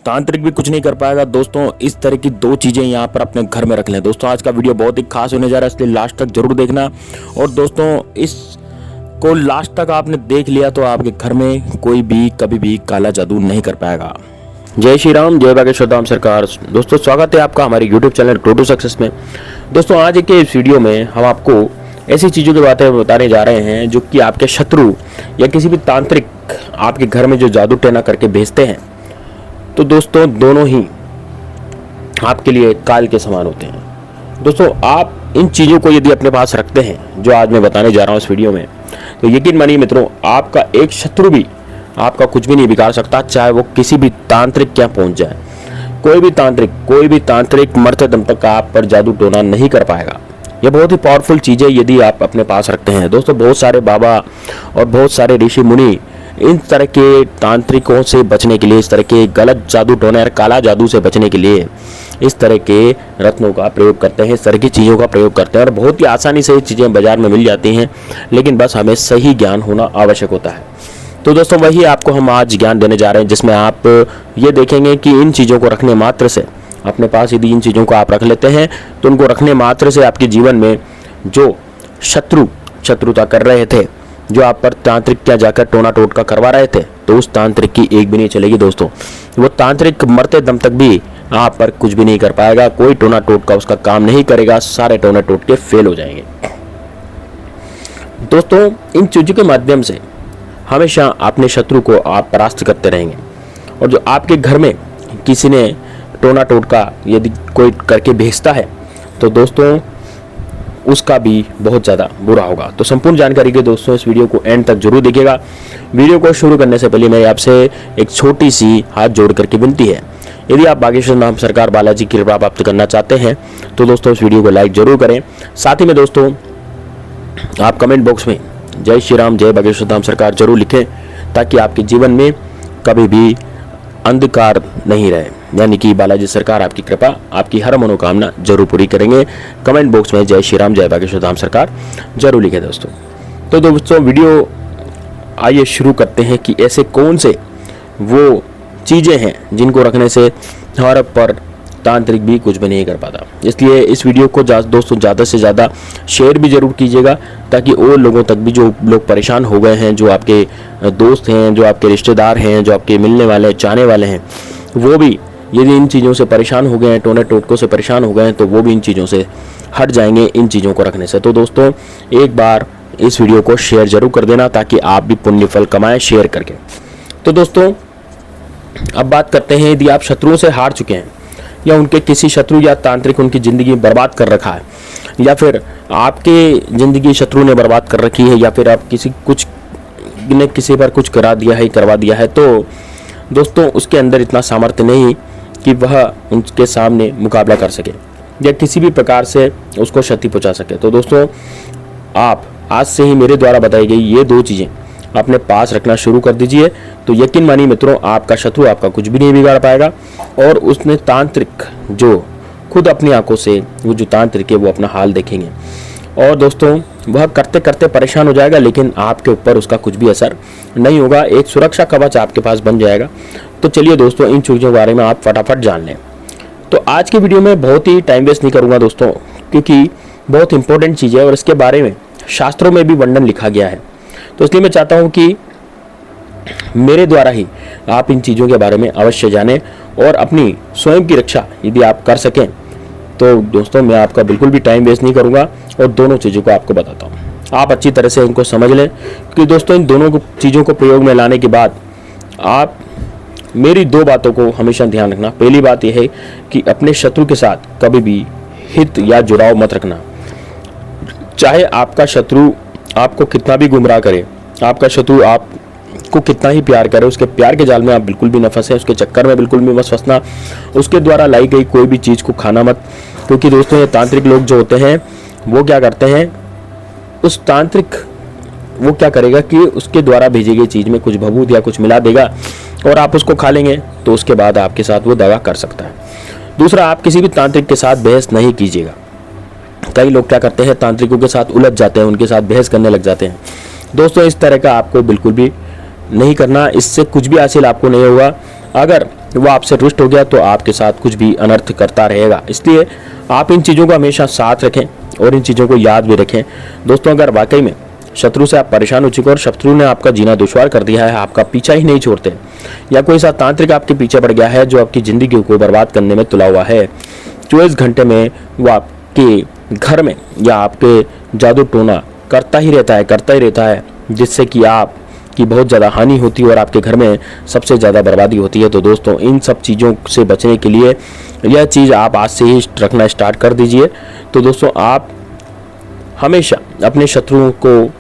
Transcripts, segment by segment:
तांत्रिक भी कुछ नहीं कर पाएगा। दोस्तों इस तरह की दो चीजें यहाँ पर अपने घर में रख लें। दोस्तों आज का वीडियो बहुत ही खास होने जा रहा है, इसलिए लास्ट तक जरूर देखना। और दोस्तों इस को लास्ट तक आपने देख लिया तो आपके घर में कोई भी कभी भी काला जादू नहीं कर पाएगा। जय श्री राम, जय बागेश्वर सरकार। दोस्तों स्वागत है आपका हमारे YouTube channel grow to success में। दोस्तों आज के इस वीडियो में हम आपको ऐसी चीज़ों की बातें बताने जा रहे हैं जो कि आपके शत्रु या किसी भी तांत्रिक आपके घर में जो जादू टोना करके भेजते हैं, तो दोस्तों दोनों ही आपके लिए काल के समान होते हैं। दोस्तों आप इन चीज़ों को यदि अपने पास रखते हैं जो आज मैं बताने जा रहा हूँ इस वीडियो में, तो यकीन मानिए मित्रों, आपका एक शत्रु भी आपका कुछ भी नहीं बिगाड़ सकता, चाहे वो किसी भी तांत्रिक क्या पहुंच जाए। कोई भी तांत्रिक मरते दम तक आप पर जादू टोना नहीं कर पाएगा। यह बहुत ही पावरफुल चीज़ है यदि आप अपने पास रखते हैं। दोस्तों बहुत सारे बाबा और बहुत सारे ऋषि मुनि इन तरह के तांत्रिकों से बचने के लिए, इस तरह के गलत जादू टोने और काला जादू से बचने के लिए इस तरह के रत्नों का प्रयोग करते हैं, इस तरह की चीज़ों का प्रयोग करते हैं। और बहुत ही आसानी से ये चीज़ें बाजार में मिल जाती हैं, लेकिन बस हमें सही ज्ञान होना आवश्यक होता है। तो दोस्तों वही आपको हम आज ज्ञान देने जा रहे हैं, जिसमें आप ये देखेंगे कि इन चीज़ों को रखने मात्र से, अपने पास यदि इन चीज़ों को आप रख लेते हैं तो उनको रखने मात्र से आपके जीवन में जो शत्रुता कर रहे थे, जो आप पर तांत्रिक क्या जाकर टोना टोटका करवा रहे थे, तो उस तांत्रिक की एक भी नहीं चलेगी। दोस्तों वो तांत्रिक मरते दम तक भी आप पर कुछ भी नहीं कर पाएगा, कोई टोना टोटका उसका काम नहीं करेगा, सारे टोने टोटके फेल हो जाएंगे। दोस्तों इन चीज़ों के माध्यम से हमेशा अपने शत्रु को आप परास्त करते रहेंगे। और जो आपके घर में किसी ने टोना टोटका यदि कोई करके भेजता है, तो दोस्तों उसका भी बहुत ज़्यादा बुरा होगा। तो संपूर्ण जानकारी के दोस्तों इस वीडियो को एंड तक जरूर देखिएगा। वीडियो को शुरू करने से पहले मैं आपसे एक छोटी सी हाथ जोड़ करके विनती है, यदि आप बागेश्वर धाम सरकार बालाजी की कृपा प्राप्त करना चाहते हैं तो दोस्तों इस वीडियो को लाइक जरूर करें। साथ ही में दोस्तों आप कमेंट बॉक्स में जय श्री राम, जय बागेश्वर धाम सरकार जरूर लिखें, ताकि आपके जीवन में कभी भी अंधकार नहीं रहे, यानी कि बालाजी सरकार आपकी कृपा, आपकी हर मनोकामना जरूर पूरी करेंगे। कमेंट बॉक्स में जय श्री राम, जय बागेश्वर धाम सरकार जरूर लिखें दोस्तों। तो दोस्तों वीडियो आइए शुरू करते हैं कि ऐसे कौन से वो चीज़ें हैं जिनको रखने से हमारे पर तांत्रिक भी कुछ भी नहीं कर पाता। इसलिए इस वीडियो को दोस्तों ज़्यादा से ज़्यादा शेयर भी जरूर कीजिएगा, ताकि और लोगों तक भी, जो लोग परेशान हो गए हैं, जो आपके दोस्त हैं, जो आपके रिश्तेदार हैं, जो आपके मिलने वाले चाहने वाले हैं, वो भी यदि इन चीज़ों से परेशान हो गए हैं, टोने टोटकों से परेशान हो गए हैं, तो वो भी इन चीज़ों से हट जाएंगे, इन चीज़ों को रखने से। तो दोस्तों एक बार इस वीडियो को शेयर जरूर कर देना, ताकि आप भी पुण्य फल कमाएं शेयर करके। तो दोस्तों अब बात करते हैं, यदि आप शत्रुओं से हार चुके हैं, या उनके किसी शत्रु या तांत्रिक उनकी ज़िंदगी बर्बाद कर रखा है, या फिर आपके ज़िंदगी शत्रु ने बर्बाद कर रखी है, या फिर आप किसी पर कुछ करवा दिया है, तो दोस्तों उसके अंदर इतना सामर्थ्य नहीं कि वह उनके सामने मुकाबला कर सके या किसी भी प्रकार से उसको क्षति पहुंचा सके। तो दोस्तों आप आज से ही मेरे द्वारा बताई गई ये दो चीज़ें अपने पास रखना शुरू कर दीजिए, तो यकीन मानिए मित्रों, आपका शत्रु आपका कुछ भी नहीं बिगाड़ पाएगा। और उसने तांत्रिक जो खुद अपनी आंखों से वो जो तांत्रिक है वो अपना हाल देखेंगे, और दोस्तों वह करते करते परेशान हो जाएगा, लेकिन आपके ऊपर उसका कुछ भी असर नहीं होगा। एक सुरक्षा कवच आपके पास बन जाएगा। तो चलिए दोस्तों इन चीज़ों के बारे में आप फटाफट जान लें। तो आज की वीडियो में बहुत ही टाइम वेस्ट नहीं करूँगा दोस्तों, क्योंकि बहुत इंपॉर्टेंट चीज़ है और इसके बारे में शास्त्रों में भी वर्णन लिखा गया है। तो इसलिए मैं चाहता हूँ कि मेरे द्वारा ही आप इन चीज़ों के बारे में अवश्य जानें, और अपनी स्वयं की रक्षा यदि आप कर सकें तो दोस्तों मैं आपका बिल्कुल भी टाइम वेस्ट नहीं करूँगा और दोनों चीज़ों को आपको बताता हूँ। आप अच्छी तरह से इनको समझ लें, क्योंकि दोस्तों इन दोनों चीज़ों को प्रयोग में लाने के बाद आप मेरी दो बातों को हमेशा ध्यान रखना। पहली बात यह है कि अपने शत्रु के साथ कभी भी हित या जुड़ाव मत रखना। चाहे आपका शत्रु आपको कितना भी गुमराह करे, आपका शत्रु आपको कितना ही प्यार करे, उसके प्यार के जाल में आप बिल्कुल भी न फंसे, उसके चक्कर में बिल्कुल भी मत फंसना, उसके द्वारा लाई गई कोई भी चीज़ को खाना मत। क्योंकि दोस्तों ये तांत्रिक लोग जो होते हैं वो क्या करते हैं, उस तांत्रिक वो क्या करेगा कि उसके द्वारा भेजी गई चीज़ में कुछ भभूत या कुछ मिला देगा और आप उसको खा लेंगे, तो उसके बाद आपके साथ वो दगा कर सकता है। दूसरा, आप किसी भी तांत्रिक के साथ बहस नहीं कीजिएगा। कई लोग क्या करते हैं, तांत्रिकों के साथ उलझ जाते हैं, उनके साथ बहस करने लग जाते हैं। दोस्तों इस तरह का आपको बिल्कुल भी नहीं करना, इससे कुछ भी हासिल आपको नहीं होगा। अगर वो आपसे रुष्ट हो गया तो आपके साथ कुछ भी अनर्थ करता रहेगा। इसलिए आप इन चीज़ों को हमेशा साथ रखें और इन चीज़ों को याद भी रखें। दोस्तों, अगर वाकई में शत्रु से आप परेशान हो चुके और शत्रु ने आपका जीना दुश्वार कर दिया है, आपका पीछा ही नहीं छोड़ते, या कोई सा तांत्रिक आपके पीछे पड़ गया है जो आपकी ज़िंदगी को बर्बाद करने में तुला हुआ है, 24 घंटे में वो आपके घर में या आपके जादू टोना करता ही रहता है, जिससे कि आपकी बहुत ज़्यादा हानि होती है और आपके घर में सबसे ज़्यादा बर्बादी होती है। तो दोस्तों, इन सब चीज़ों से बचने के लिए यह चीज़ आप आज से ही रखना स्टार्ट कर दीजिए। तो दोस्तों, आप हमेशा अपने शत्रुओं को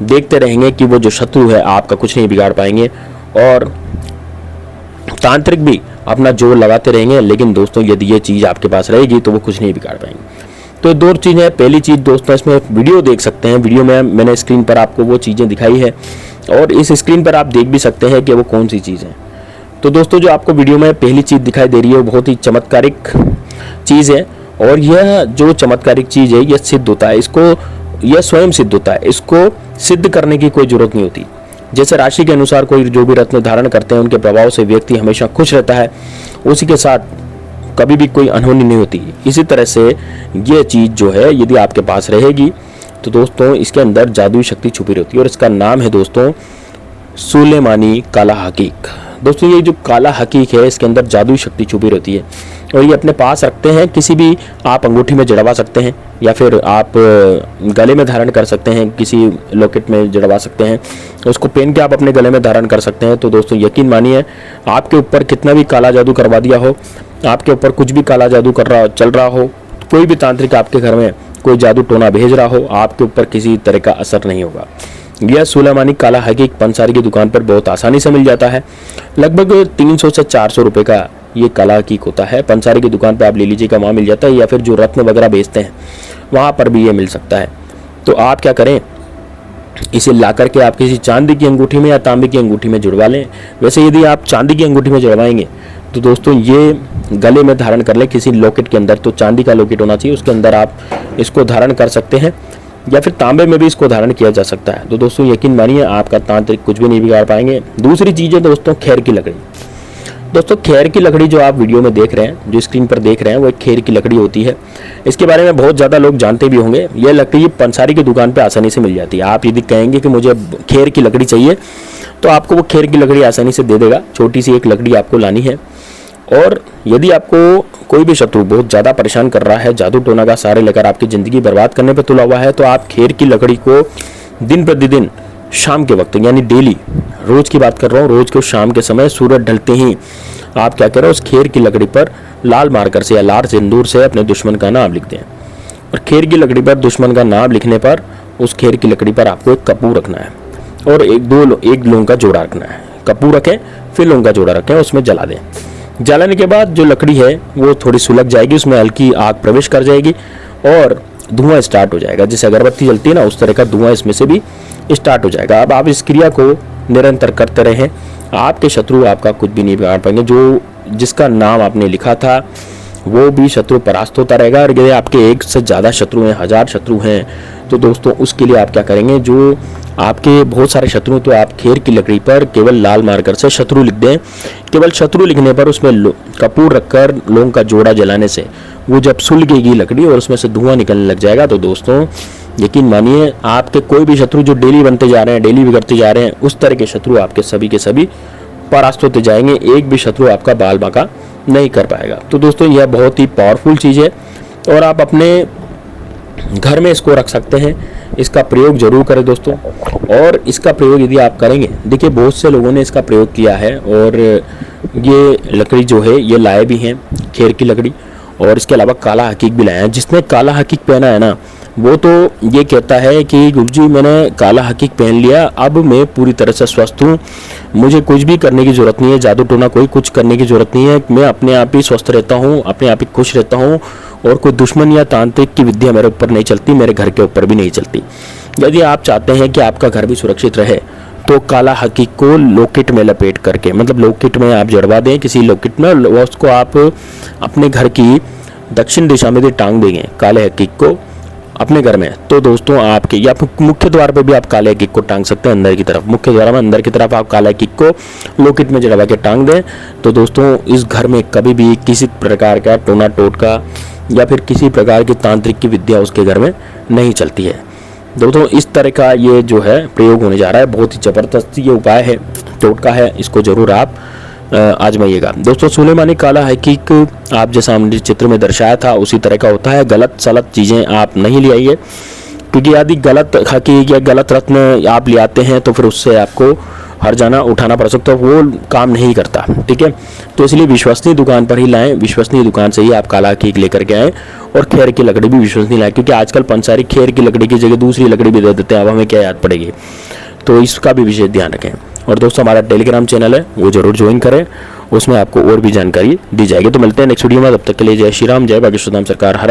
देखते रहेंगे कि वो जो शत्रु है आपका कुछ नहीं बिगाड़ पाएंगे, और तांत्रिक भी अपना जोर लगाते रहेंगे, लेकिन दोस्तों यदि ये चीज़ आपके पास रहेगी तो वो कुछ नहीं बिगाड़ पाएंगे। तो दो चीज़ें हैं। पहली चीज़ दोस्तों, इसमें वीडियो देख सकते हैं, वीडियो में मैंने स्क्रीन पर आपको वो चीज़ें दिखाई है और इस स्क्रीन पर आप देख भी सकते हैं कि वो कौन सी चीज़ है। तो दोस्तों, जो आपको वीडियो में पहली चीज़ दिखाई दे रही है वो बहुत ही चमत्कारिक चीज़ है, और यह जो चमत्कारिक चीज़ है यह सिद्ध होता है, यह स्वयं सिद्ध होता है, इसको सिद्ध करने की कोई ज़रूरत नहीं होती। जैसे राशि के अनुसार कोई जो भी रत्न धारण करते हैं उनके प्रभाव से व्यक्ति हमेशा खुश रहता है, उसी के साथ कभी भी कोई अनहोनी नहीं होती। इसी तरह से ये चीज़ जो है यदि आपके पास रहेगी तो दोस्तों इसके अंदर जादुई शक्ति छुपी रहती है, और इसका नाम है दोस्तों सुलेमानी काला हकीक। दोस्तों, ये जो काला हकीक है इसके अंदर जादुई शक्ति छुपी रहती है, और ये अपने पास रखते हैं। किसी भी आप अंगूठी में जड़वा सकते हैं, या फिर आप गले में धारण कर सकते हैं, किसी लॉकेट में जड़वा सकते हैं, उसको पहन के आप अपने गले में धारण कर सकते हैं। तो दोस्तों, यकीन मानिए, आपके ऊपर कितना भी काला जादू करवा दिया हो, आपके ऊपर कुछ भी काला जादू चल रहा हो, कोई भी तांत्रिक आपके घर में कोई जादू टोना भेज रहा हो, आपके ऊपर किसी तरह का असर नहीं होगा। यह सुलेमानी काला हकीक पंसारी की दुकान पर बहुत आसानी से मिल जाता है। लगभग 300 से 400 रुपये का ये काला हकीक होता है। पंसारी की दुकान पर आप ले लीजिएगा, वहाँ मिल जाता है, या फिर जो रत्न वगैरह बेचते हैं वहाँ पर भी ये मिल सकता है। तो आप क्या करें, इसे ला करके आप किसी चांदी की अंगूठी में या तांबे की अंगूठी में जुड़वा लें। वैसे यदि आप चांदी की अंगूठी में जुड़वाएंगे तो दोस्तों ये गले में धारण कर लें किसी लॉकेट के अंदर, तो चांदी का लॉकेट होना चाहिए, उसके अंदर आप इसको धारण कर सकते हैं, या फिर तांबे में भी इसको धारण किया जा सकता है। तो दोस्तों यकीन मानिए, आपका तांत्रिक कुछ भी नहीं बिगाड़ पाएंगे। दूसरी चीज़ है दोस्तों खैर की लकड़ी। दोस्तों, खैर की लकड़ी जो आप वीडियो में देख रहे हैं, जो स्क्रीन पर देख रहे हैं, वो एक खैर की लकड़ी होती है। इसके बारे में बहुत ज़्यादा लोग जानते भी होंगे। यह लकड़ी पंसारी की दुकान पे आसानी से मिल जाती है। आप यदि कहेंगे कि मुझे खैर की लकड़ी चाहिए, तो आपको वो खैर की लकड़ी आसानी से दे देगा। छोटी सी एक लकड़ी आपको लानी है, और यदि आपको कोई भी शत्रु बहुत ज़्यादा परेशान कर रहा है, जादू टोना का सहारा लेकर आपकी ज़िंदगी बर्बाद करने पर तुला हुआ है, तो आप खैर की लकड़ी को दिन प्रतिदिन शाम के वक्त, यानी डेली, रोज़ की बात कर रहा हूँ, रोज़ को शाम के समय सूरज ढलते ही आप क्या करें, उस खैर की लकड़ी पर लाल मार्कर से या लाल सिंदूर से अपने दुश्मन का नाम लिख दें। और खैर की लकड़ी पर दुश्मन का नाम लिखने पर उस खैर की लकड़ी पर आपको एक कपूर रखना है, और एक लौंग का जोड़ा रखना है। कपूर रखें, फिर लौंग का जोड़ा रखें, उसमें जला दें। जलाने के बाद जो लकड़ी है वो थोड़ी सुलग जाएगी, उसमें हल्की आग प्रवेश कर जाएगी और धुआं स्टार्ट हो जाएगा। जैसे अगरबत्ती जलती है ना, उस तरह का धुआं इसमें से भी स्टार्ट हो जाएगा। अब आप इस क्रिया को निरंतर करते रहें, आपके शत्रु आपका कुछ भी नहीं बिगाड़ पाएंगे। जिसका नाम आपने लिखा था वो भी शत्रु परास्त होता रहेगा। और यदि आपके एक से ज़्यादा शत्रु हैं, 1000 शत्रु हैं, तो दोस्तों उसके लिए आप क्या करेंगे, जो आपके बहुत सारे शत्रु, तो आप खैर की लकड़ी पर केवल लाल मार्कर से शत्रु लिख दें। केवल शत्रु लिखने पर उसमें कपूर रखकर लौंग का जोड़ा जलाने से वो जब सुलगेगी लकड़ी और उसमें से धुआं निकलने लग जाएगा, तो दोस्तों यकीन मानिए, आपके कोई भी शत्रु जो डेली बनते जा रहे हैं, डेली बिगड़ते जा रहे हैं, उस तरह के शत्रु आपके सभी के सभी परास्त होते जाएंगे। एक भी शत्रु आपका बाल बांका नहीं कर पाएगा। तो दोस्तों यह बहुत ही पावरफुल चीज़ है, और आप अपने घर में इसको रख सकते हैं। इसका प्रयोग जरूर करें दोस्तों। और इसका प्रयोग यदि आप करेंगे, देखिए बहुत से लोगों ने इसका प्रयोग किया है, और ये लकड़ी जो है ये लाए भी हैं, खैर की लकड़ी, और इसके अलावा काला हकीक भी लाया है। जिसने काला हकीक पहना है ना, वो तो ये कहता है कि गुरुजी मैंने काला हकीक पहन लिया, अब मैं पूरी तरह से स्वस्थ हूँ, मुझे कुछ भी करने की ज़रूरत नहीं है, जादू टोना कोई कुछ करने की ज़रूरत नहीं है, मैं अपने आप ही स्वस्थ रहता हूँ, अपने आप ही खुश रहता हूँ, और कोई दुश्मन या तांत्रिक की विद्या मेरे ऊपर नहीं चलती, मेरे घर के ऊपर भी नहीं चलती। यदि आप चाहते हैं कि आपका घर भी सुरक्षित रहे, तो काला हकीक को लॉकेट में लपेट करके, मतलब लॉकेट में आप जड़वा दें किसी लॉकेट में, उसको आप अपने घर की दक्षिण दिशा में टांग देंगे काले हकीक को। अपने घर में, तो दोस्तों आपके या मुख्य द्वार पे भी आप काले किक को टांग सकते हैं अंदर की तरफ। मुख्य द्वार में अंदर की तरफ आप काला किक को लॉकेट में जड़वा के टांग दें, तो दोस्तों इस घर में कभी भी किसी प्रकार का टोना टोटका या फिर किसी प्रकार की तांत्रिक की विद्या उसके घर में नहीं चलती है। दोस्तों इस तरह का ये जो है प्रयोग होने जा रहा है, बहुत ही ज़बरदस्त ये उपाय है, टोटका है, इसको ज़रूर आप आजमाइएगा। दोस्तों सुलेमानी काला हकीक आप जैसा हमने चित्र में दर्शाया था उसी तरह का होता है। गलत सलत चीज़ें आप नहीं ले आइए, क्योंकि यदि गलत हकीक या गलत रत्न आप ले आते हैं तो फिर उससे आपको हर जाना उठाना पड़ सकता है, वो काम नहीं करता, ठीक है। तो इसलिए विश्वसनीय दुकान पर ही लाएं, विश्वसनीय दुकान से ही आप काला हकीक लेकर के आएँ। और खेर की लकड़ी भी विश्वसनीय लाएं, क्योंकि आजकल पंसारी खेर की लकड़ी की जगह दूसरी लकड़ी भी दे देते हैं, अब हमें क्या याद पड़ेगी, तो इसका भी विशेष ध्यान रखें। और दोस्तों हमारा टेलीग्राम चैनल है वो जरूर ज्वाइन करें, उसमें आपको और भी जानकारी दी जाएगी। तो मिलते हैं नेक्स्ट वीडियो में, तब तक के लिए जय श्री राम, जय बागेश्वर धाम सरकार, हर